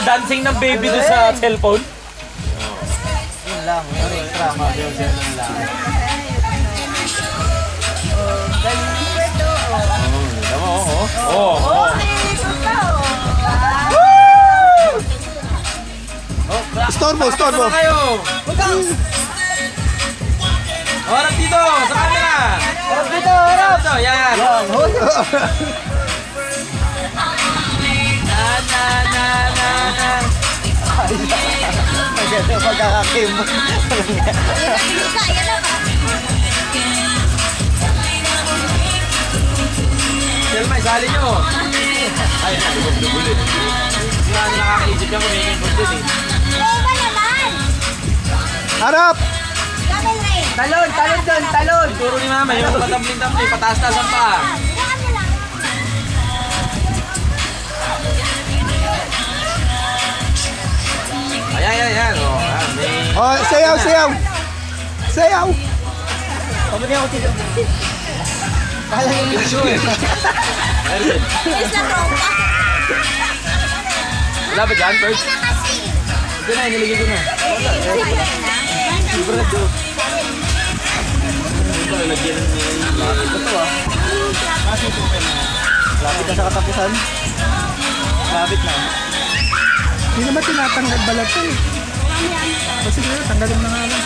dancing ng baby doon sa cellphone. Yun lang, extra mag-yourself lang. Storbo. Harap dito, sa camera. Harap dito. Yan. Maganda pagkakakim. Selma, isali nyo. Ay, nalubog-lubog eh. Hindi na nakakaisip niya kung may import din eh. Harap! Talon. Turo ni mama, yung patambling-tambling, pataas-taasan pa. Ayan. Oh, sayaw! Pabili ako dito. Kala nyo dito eh. Wala ba dyan, first? Ito na, iniligay ko na. Libre to. Ito, lagyan niya. Ito ah. Lapit na sa katapusan. Lapit na. Hindi naman tinatanggal balat to eh. Kasi tanggalin na nga lang.